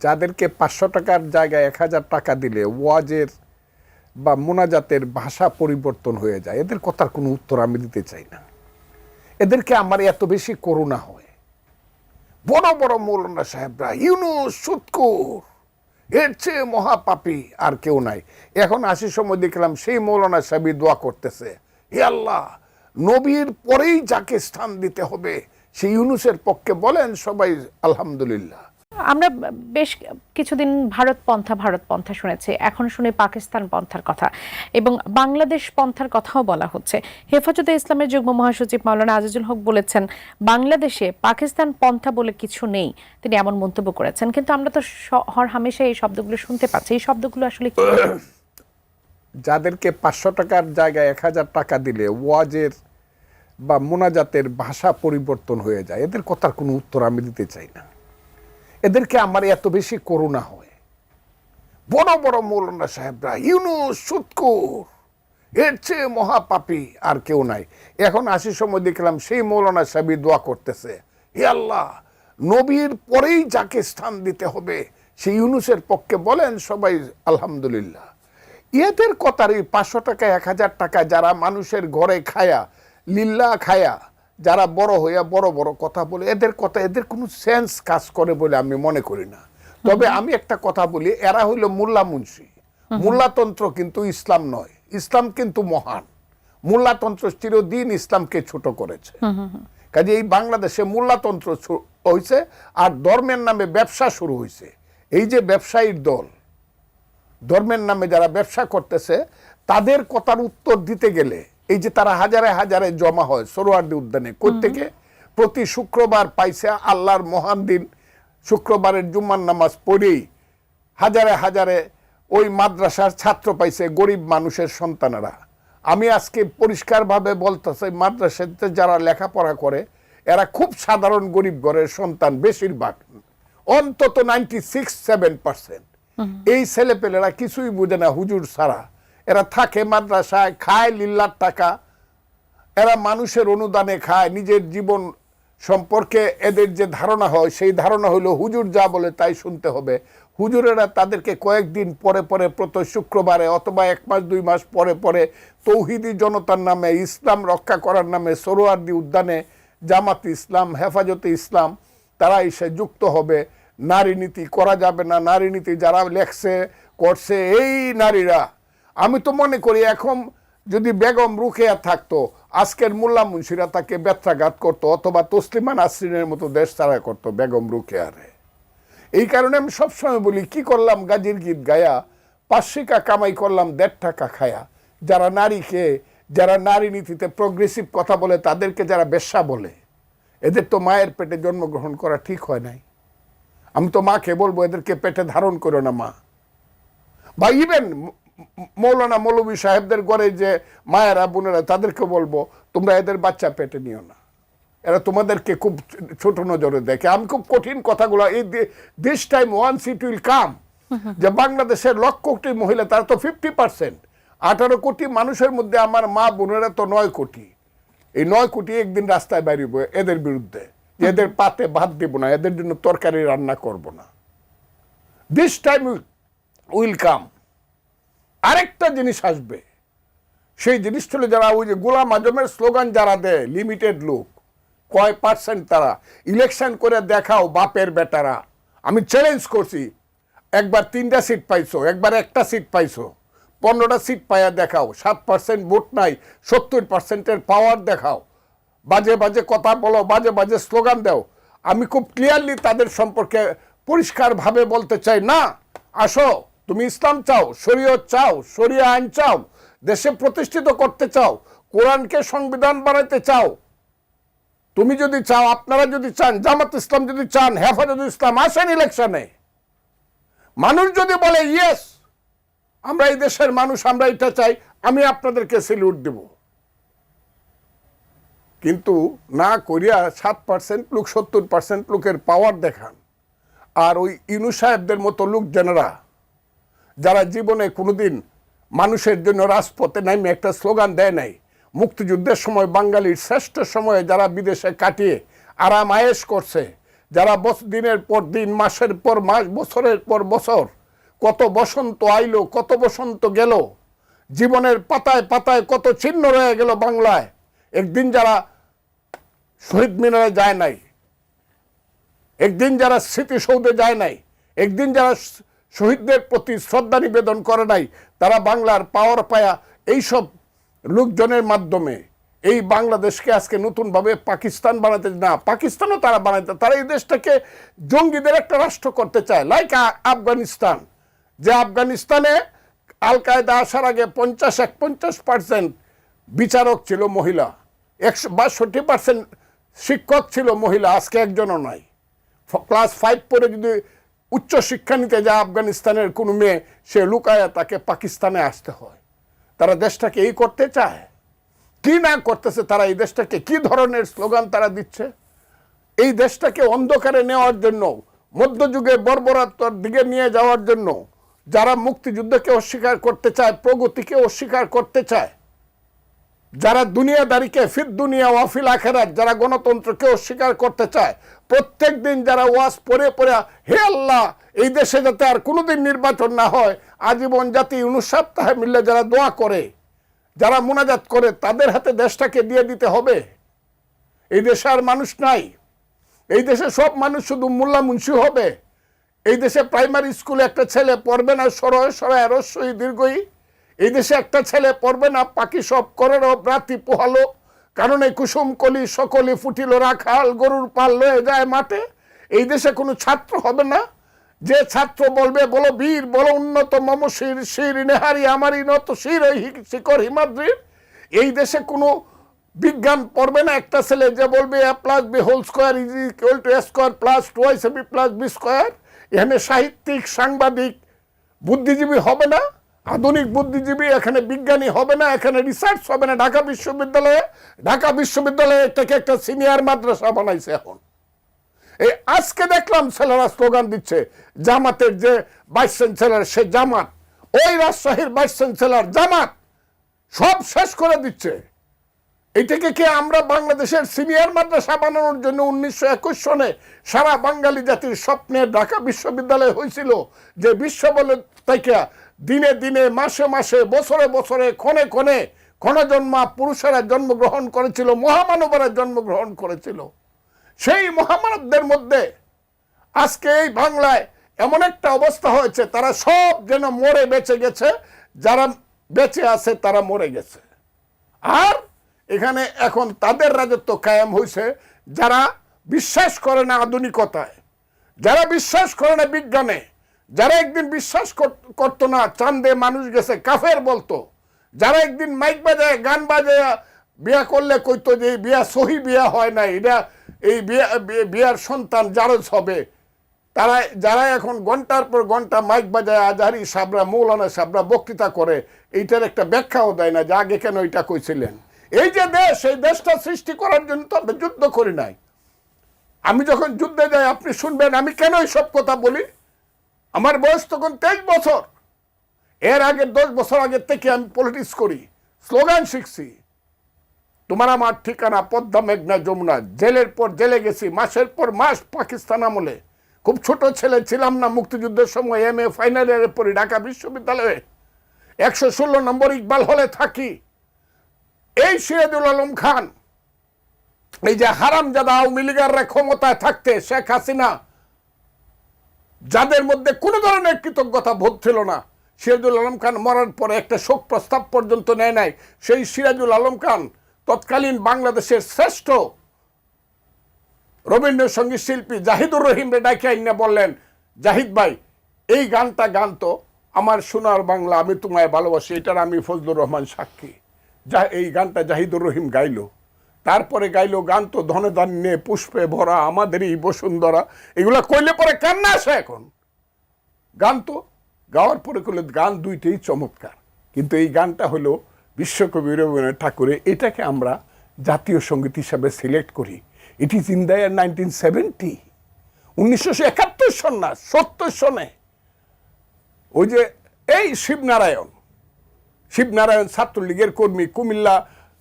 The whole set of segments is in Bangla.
যাদেরকে ৫০০ টাকার জায়গায় ১০০০ টাকা দিলে ওয়াজের বা মোনাজাতের ভাষা পরিবর্তন হয়ে যায়, এদের কথার কোনো উত্তর আমি দিতে চাই না। এদেরকে আমার এত বেশি করুণা হয়। বড় বড় মৌলানা সাহেবরা ইউনুস সুৎখোর, এর চেয়ে মহাপাপী আর কেউ নাই। এখন আসার সময় দেখলাম সেই মৌলানা সাহেবই দোয়া করতেছে, হে আল্লাহ, নবীর পরেই যাকে স্থান দিতে হবে সেই ইউনুসের পক্ষে বলেন সবাই আলহামদুলিল্লাহ। আমরা বেশ কিছুদিন ভারত পন্থা শুনেছি, এখন শুনে পাকিস্তান পন্থার কথা এবং বাংলাদেশ পন্থার কথাও বলা হচ্ছে। হেফাজতে ইসলামের যুগ্ম মহাসচিব মাওলানা আজিজুল হক বলেছেন, বাংলাদেশে পাকিস্তান পন্থা বলে কিছু নেই। তিনি এমন মন্তব্য করেছেন, কিন্তু আমরা তো হামেশা এই শব্দগুলো শুনতে পাচ্ছি। এই শব্দগুলো আসলে কি? যাদেরকে ৫০০ টাকার জায়গায় ১০০০ টাকা দিলে ওয়াজের বা মোনাজাতের ভাষা পরিবর্তন হয়ে যায়, এদের কথার কোনো উত্তর আমি দিতে চাই না। এদেরকে আমার এত বেশি করুণা হয়। বড় বড় মৌলানা সাহেবরা ইউনুস সুৎখোর, এর চেয়ে মহাপাপী আর কেউ নাই। এখন আসার সময় দেখলাম সেই মৌলানা সাহেবই দোয়া করতেছে, হে আল্লাহ, নবীর পরেই যাকে স্থান দিতে হবে সেই ইউনুসের পক্ষে বলেন সবাই আলহামদুলিল্লাহ। এদের কথার এই ৫০০ টাকা ১০০০ টাকা যারা মানুষের ঘরে খায়া লিল্লা খায়া যারা বড় হইয়া বড় বড় কথা বলে, এদের কথা এদের কোনো সেন্স কাজ করে বলে আমি মনে করি না। তবে আমি একটা কথা বলি, এরা হইল মোল্লা মুন্সি। মোল্লাতন্ত্র কিন্তু ইসলাম নয়, ইসলাম কিন্তু মহান। মোল্লাতন্ত্র চিরদিন ইসলামকে ছোট করেছে। কাজে এই বাংলাদেশে মোল্লাতন্ত্র হয়েছে আর ধর্মের নামে ব্যবসা শুরু হয়েছে। এই যে ব্যবসায়ীর দল, ধর্মের নামে যারা ব্যবসা করতেছে, তাদের কথার উত্তর দিতে গেলে এই যে তারা হাজারে হাজারে জমা হয় সোহরাওয়ার্দী উদ্যানে, কোত্থেকে প্রতি শুক্রবার পাইছে আল্লাহর মহান দিন, শুক্রবারের জুম্মার নামাজ পড়েই হাজারে হাজারে ওই মাদ্রাসার ছাত্র পাইছে, গরিব মানুষের সন্তানেরা। আমি আজকে পরিষ্কারভাবে বলতেছি, মাদ্রাসাতে যারা লেখাপড়া করে এরা খুব সাধারণ গরিব ঘরের সন্তান, বেশিরভাগ অন্তত 96-7%। এই ছেলেপেলেরা কিছুই বুঝে না হুজুর ছাড়া। এরা থাকে মাদ্রাসায়, খায় লিল্লার টাকা, এরা মানুষের অনুদানে খায়। নিজের জীবন সম্পর্কে এদের যে ধারণা হয় সেই ধারণা হলো হুজুর যা বলে তাই শুনতে হবে। হুজুরেরা তাদেরকে কয়েকদিন পরে পরে প্রতি শুক্রবারে অথবা 1 মাস 2 মাস পরে পরে তৌহিদি জনতার নামে, ইসলাম রক্ষা করার নামে সোহরাওয়ার্দী উদ্যানে জামাত ইসলাম, হেফাজতে ইসলাম তারা এসে যুক্ত হবে। নারী নীতি করা যাবে না, নারী নীতি যারা লেখছে করছে এই নারীরা। আমি তো মনে করি এখন যদি বেগম রুকেয়া থাকতো, আজকের মোল্লা মুন্সিরা তাকে ব্যত্রাঘাত করতো অথবা তসলিমা নাসরিনের মতো দেশ ছাড়া করতো বেগম রুকেয়ারে। এই কারণে আমি সবসময় বলি, কি করলাম গাজীর গীত গায়া, 5 কামাই করলাম 1.5 টাকা খায়া। যারা নারীকে, যারা নারী নীতিতে প্রগ্রেসিভ কথা বলে, তাদেরকে যারা বেশ্যা বলে, এদের তো মায়ের পেটে জন্মগ্রহণ করা ঠিক হয় নাই। আমি তো মাকে বলবো এদেরকে পেটে ধারণ করো না মা। বা ইভেন মৌলানা মৌলভী সাহেবদের ঘরে যে মায়েরা বোনেরা, তাদেরকে বলবো তোমরা এদের বাচ্চা পেটে নিও না, এরা তোমাদেরকে খুব ছোট নজরে দেখে। আমি খুব কঠিন কথাগুলো, এই this time once it will come, যে বাংলাদেশের 1,00,000 কোটি মহিলা, তারা তো 50%, 18 কোটি মানুষের মধ্যে আমার মা বোনেরা তো 9 কোটি। এই 9 কোটি একদিন রাস্তায় বেরিব এদের বিরুদ্ধে, যে এদের পাতে ভাত দেব না, এদের জন্য তরকারি রান্না করব না। This time will come. আরেকটা জিনিস আসবে, সেই জিনিস ছিল যারা ওই যে গোলাম আজমের স্লোগান যারা দেয়, লিমিটেড লোক, কয় পার্সেন্ট তারা ইলেকশন করে দেখাও বাপের বেটারা। আমি চ্যালেঞ্জ করছি, একবার 3টা সিট পাইছো, একবার 1টা সিট পাইছো, 15টা সিট পাইয়া দেখাও। 7% ভোট নাই, 70%-এর পাওয়ার দেখাও। বাজে বাজে কথা বলো, বাজে বাজে স্লোগান দাও। আমি খুব ক্লিয়ারলি তাদের সম্পর্কে পরিষ্কারভাবে বলতে চাই, না, আসো, তুমি ইসলাম চাও, শরীয়ত চাও, শরিয়া আইন চাও, দেশে প্রতিষ্ঠিত করতে চাও, কোরআনকে সংবিধান বানাইতে চাও, তুমি যদি চাও, আপনারা যদি চান, জামাত ইসলাম যদি চান, হেফাজতে ইসলাম, আসেন ইলেকশনে। মানুষ যদি বলে ইয়েস, আমরা এই দেশের মানুষ, আমরা এটা চাই, আমি আপনাদেরকে স্যালুট দেব। কিন্তু না করিয়া 7% লোক 70% লোকের পাওয়ার দেখান। আর ওই ইউনূস সাহেবদের মতো লোক জেনারা, যারা জীবনে কোনোদিন মানুষের জন্য রাজপথে নামে একটা স্লোগান দেয় নাই, মুক্তিযুদ্ধের সময় বাঙালির শ্রেষ্ঠ সময়ে যারা বিদেশে কাটিয়ে আরাম আয়েশ করছে, যারা দিনের পর দিন, মাসের পর মাস, বছরের পর বছর, কত বসন্ত আইলো, কত বসন্ত গেল, জীবনের পাতায় পাতায় কত চিহ্ন রয়ে গেল বাংলায়। একদিন যারা শহীদ মিনারে যায় নাই, একদিন যারা স্মৃতিসৌধে যায় নাই, একদিন যারা শহীদদের প্রতি শ্রদ্ধা নিবেদন করে নাই, তারা বাংলার পাওয়ার পায়া এইসব লোকজনের মাধ্যমে এই বাংলাদেশকে আজকে নতুনভাবে পাকিস্তান বানাতে, না পাকিস্তানও তারা বানাতে, তারা এই দেশটাকে জঙ্গিদের একটা রাষ্ট্র করতে চায়, লাইক আফগানিস্তান। যে আফগানিস্তানে আল কায়দা আসার আগে 50% বিচারক ছিল মহিলা, 62% শিক্ষক ছিল মহিলা, আজকে একজনও নাই। ক্লাস 5 পরে যদি উচ্চ শিক্ষা নিতে যায় আফগানিস্তানের কোনো মেয়ে, সে লুকায়া তাকে পাকিস্তানে আসতে হয়। তারা দেশটাকে এই করতে চায়, কি না করতেছে তারা, এই দেশটাকে কি ধরনের স্লোগান তারা দিচ্ছে, এই দেশটাকে অন্ধকারে নেওয়ার জন্য, মধ্যযুগে বর্বরতার দিকে নিয়ে যাওয়ার জন্য, যারা মুক্তিযুদ্ধকে অস্বীকার করতে চায়, প্রগতিকে অস্বীকার করতে চায়, যারা দুনিয়াদারিকে ফির দুনিয়া ওয়াফিল আখেরাত, যারা গণতন্ত্রকে অস্বীকার করতে চায়, প্রত্যেক দিন যারা ওয়াজ পড়ে পড়ে হে আল্লাহ এই দেশে যাতে আর কোনোদিন নির্বাচন না হয়, আজীবন জাতি 29 সপ্তাহে মিললে যারা দোয়া করে, যারা মুনাজাত করে, তাদের হাতে দেশটাকে দিয়ে দিতে হবে। এই দেশে আর মানুষ নাই, এই দেশে সব মানুষ শুধু মোল্লা মুন্সি হবে। এই দেশে প্রাইমারি স্কুলে একটা ছেলে পড়বে না সরয় সরয় রস্যই দীর্ঘই, এই দেশে একটা ছেলে পড়বে না পাখি সব করের রাতি পোহালো, কারণ এই কুসুম কলি সকলি ফুটিল রাখাল গরুর পাল লয়ে যায় মাঠে। এই দেশে কোনো ছাত্র হবে না যে ছাত্র বলবে বলো বীর বলো উন্নত মম শির শির নেহারি আমারই নত শির ওই শিকর হিমাদ্রির। এই দেশে কোনো বিজ্ঞান পড়বে না একটা ছেলে যে বলবে a plus b whole square is equal to a square plus 2ab plus b square. এখানে সাহিত্যিক, সাংবাদিক, বুদ্ধিজীবী হবে না, আধুনিক বুদ্ধিজীবী, এখানে বিজ্ঞানী হবে না, এখানে রিসার্চ হবে না। ঢাকা বিশ্ববিদ্যালয়ে এটাকে একটা সিনিয়র মাদ্রাসা বানাইছে এখন। এই আজকে দেখলাম ছেলেরা স্লোগান দিচ্ছে, জামাতের যে ভাইস চ্যান্সেলর সে জামাত, ওই রাজশাহীর ভাইস চ্যান্সেলর জামাত, সব শেষ করে দিচ্ছে। এটাকে কি আমরা বাংলাদেশের সিনিয়র মাদ্রাসা বানানোর জন্য 1921 সনে সারা বাঙালি জাতির স্বপ্নে ঢাকা বিশ্ববিদ্যালয় হয়েছিল, যে বিশ্ব বলে থেকে দিনে দিনে মাসে মাসে বছরে বছরে ক্ষণে ক্ষণে ক্ষণজন্মা পুরুষেরা জন্মগ্রহণ করেছিল, মহামানবরা জন্মগ্রহণ করেছিল। সেই মহামানবদের মধ্যে আজকে এই বাংলায় এমন একটা অবস্থা হয়েছে, তারা সব যেন মরে বেঁচে গেছে, যারা বেঁচে আছে তারা মরে গেছে। আর এখানে এখন তাদের রাজত্ব কায়েম হয়েছে, যারা বিশ্বাস করে না আধুনিকতায়, যারা বিশ্বাস করে না বিজ্ঞানে, যারা একদিন বিশ্বাস করতো না চাঁদে মানুষ গেছে, কাফের বলতো, যারা একদিন মাইক বাজায় গান বাজায় বিয়া করলে কইতো যে এই বিয়া সহি বিয়া হয় না, এটা এই বিয়ার সন্তান জারজ হবে, যারা এখন ঘন্টার পর ঘন্টা মাইক বাজায় আজহারি সাবরা মৌলানা সাবরা বক্তৃতা করে, এইটার একটা ব্যাখ্যাও দেয় না যে আগে কেন এটা কইছিলেন। এই যে দেশ, এই দেশটা সৃষ্টি করার জন্য তো আমরা যুদ্ধ করি নাই। আমি যখন যুদ্ধে যাই আপনি শুনবেন আমি কেন এইসব কথা বলি। আমার বয়স তখন 23 বছর, এর আগে 10 বছর আগের থেকে আমি পলিটিক্স করি, স্লোগান শিখছি। তোমার আমার ঠিকানা পদ্মা মেঘনা যমুনা, জেলের পর জেলে গেছি, মাসের পর মাস পাকিস্তান আমলে। খুব ছোট ছেলে ছিলাম না, মুক্তিযুদ্ধের সময় MA ফাইনাল ইয়ারে পড়ি ঢাকা বিশ্ববিদ্যালয়ে, 116 নম্বর ইকবাল হলে থাকি। এই সিরাজুল আলম খান, এই যে হারামজাদা আওয়ামী লীগাররা ক্ষমতায় থাকতে শেখ হাসিনা, যাদের মধ্যে কোনো ধরনের কৃতজ্ঞতা বোধ ছিল না, সিরাজুল আলম খান মরার পরে একটা শোক প্রস্তাব পর্যন্ত নেয় নাই। সেই সিরাজুল আলম খান তৎকালীন বাংলাদেশের শ্রেষ্ঠ রবীন্দ্রসঙ্গীত শিল্পী জাহিদুর রহিম রে ডাকে আইনা বললেন, জাহিদ ভাই এই গানটা গান তো, আমার সোনার বাংলা আমি তোমায় ভালোবাসি, এটার আমি ফজলুর রহমান সাক্ষী। এই গানটা জাহিদুর রহিম গাইলো। তারপরে গাইলো গান তো ধনে ধান্যে পুষ্পে ভরা আমাদেরই বসুন্ধরা। এগুলা কইলে পরে কান্না আসে এখন। গান তো গাওয়ার পরে করলে গান দুইটাই চমৎকার, কিন্তু এই গানটা হলো বিশ্বকবি রবীন্দ্রনাথ ঠাকুরের, এটাকে আমরা জাতীয় সঙ্গীত হিসাবে সিলেক্ট করি। It is in the year 1970, 1971 সন না 70 সনে। ওই যে এই শিবনারায়ণ ছাত্রলীগের কর্মী, কুমিল্লা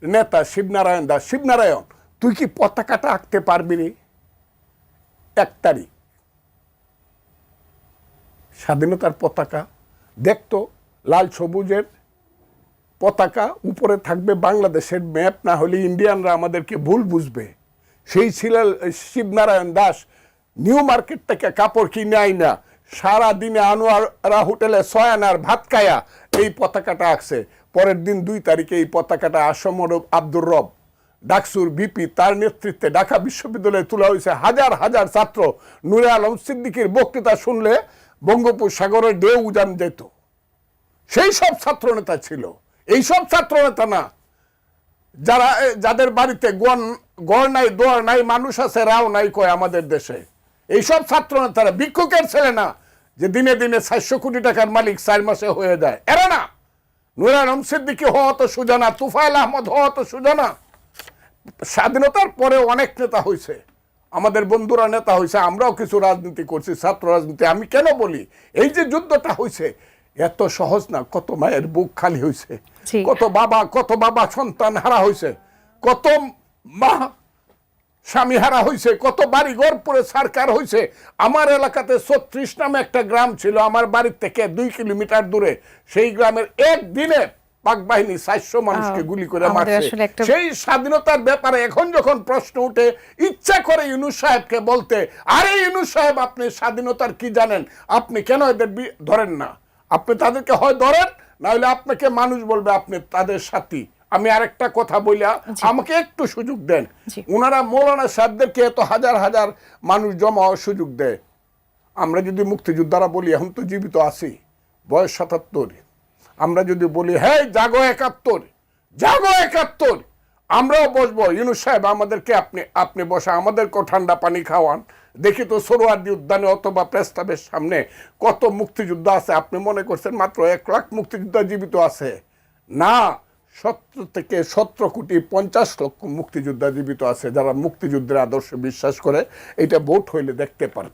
নেতা শিবনারায়ণ দাস, শিবনারায়ণ তুই কি পতাকাটা আঁকতে পারবি রে? 1 তারিখ স্বাধীনতার পতাকা দেখতো লাল সবুজের পতাকা, উপরে থাকবে বাংলাদেশের ম্যাপ, না হলে ইন্ডিয়ানরা আমাদেরকে ভুল বুঝবে। সেই ছিল শিবনারায়ণ দাস নিউ মার্কেট থেকে কাপড় কিনে আইনা সারাদিনে আনোয়ারা হোটেলে 6 আনার ভাত খায়া এই পতাকাটা আঁকছে। পরের দিন 2 তারিখে এই পতাকাটা আসমর আব্দুর রব ডাকসুর ভিপি তার নেতৃত্বে ঢাকা বিশ্ববিদ্যালয়ে তোলা হয়েছে। হাজার হাজার ছাত্র নূরে আলম সিদ্দিকীর বক্তৃতা শুনলে বঙ্গোপসাগরের ঢেউ উজান যেত। সেই সব ছাত্র নেতা ছিল, এইসব ছাত্র নেতা না যাদের বাড়িতে গড় নাই দোয়ার নাই, মানুষ আছে রাও নাই কয় আমাদের দেশে। এইসব ছাত্র নেতারা ভিক্ষুকের ছেলে না, যে দিনে দিনে 400 কোটি টাকার মালিক 4 মাসে হয়ে যায়, এরা না। নূরে আলম সিদ্দিকী হওয়া তো সোজা না, তুফাইল আহমদ হওয়া তো সোজা না। স্বাধীনতার পরে অনেক নেতা হয়েছে, আমাদের বন্ধুরা নেতা হয়েছে, আমরাও কিছু রাজনীতি করছি, ছাত্র রাজনীতি। আমি কেন বলি, এই যে যুদ্ধটা হয়েছে এত সহজ না। কত মায়ের বুক খালি হয়েছে, কত বাবা সন্তান হারা হয়েছে, কত মা স্বামী হারা হয়েছে, কত বাড়ি ঘর পরে সরকার হয়েছে। আমার এলাকাতে 36 নামে একটা গ্রাম ছিল, আমার বাড়ির থেকে 2 কিলোমিটার দূরে। সেই গ্রামের একদিনে পাক বাহিনী 400 মানুষকে গুলি করে মারছে। সেই স্বাধীনতার ব্যাপারে এখন যখন প্রশ্ন উঠে, ইচ্ছা করে ইউনূস সাহেবকে বলতে, আরে ইউনূস সাহেব আপনি স্বাধীনতার কি জানেন, আপনি কেন এদের ধরেন না? আপনি তাদেরকে হয় ধরেন, না হলে আপনাকে মানুষ বলবে আপনি তাদের সাথী। আমি আরেকটা কথা বলি, আমাকে একটু সুযোগ দেন। ওনারা মৌলানা সাহেবদেরকে এত হাজার হাজার মানুষ জমা হওয়ার সুযোগ দেয়। আমরা যদি মুক্তিযোদ্ধারা বলি, এখন তো জীবিত আছি, বয়স 77, আমরা যদি বলি হ্যাঁ জাগো 71, জাগো 71, আমরাও বসবো। ইউনূস সাহেব আমাদেরকে আপনি বসা, আমাদেরকেও ঠান্ডা পানি খাওয়ান। দেখি তো সোহরাওয়ার্দী উদ্যানে অথবা প্রেস ক্লাবের সামনে কত মুক্তিযোদ্ধা আছে। আপনি মনে করছেন মাত্র 1 লাখ মুক্তিযোদ্ধা জীবিত আছে? না, 17 থেকে 17 কোটি 50 লক্ষ মুক্তিযোদ্ধা জীবিত আছে, যারা মুক্তিযুদ্ধের আদর্শে বিশ্বাস করে। এটা ভোট হইলে দেখতে পারবে।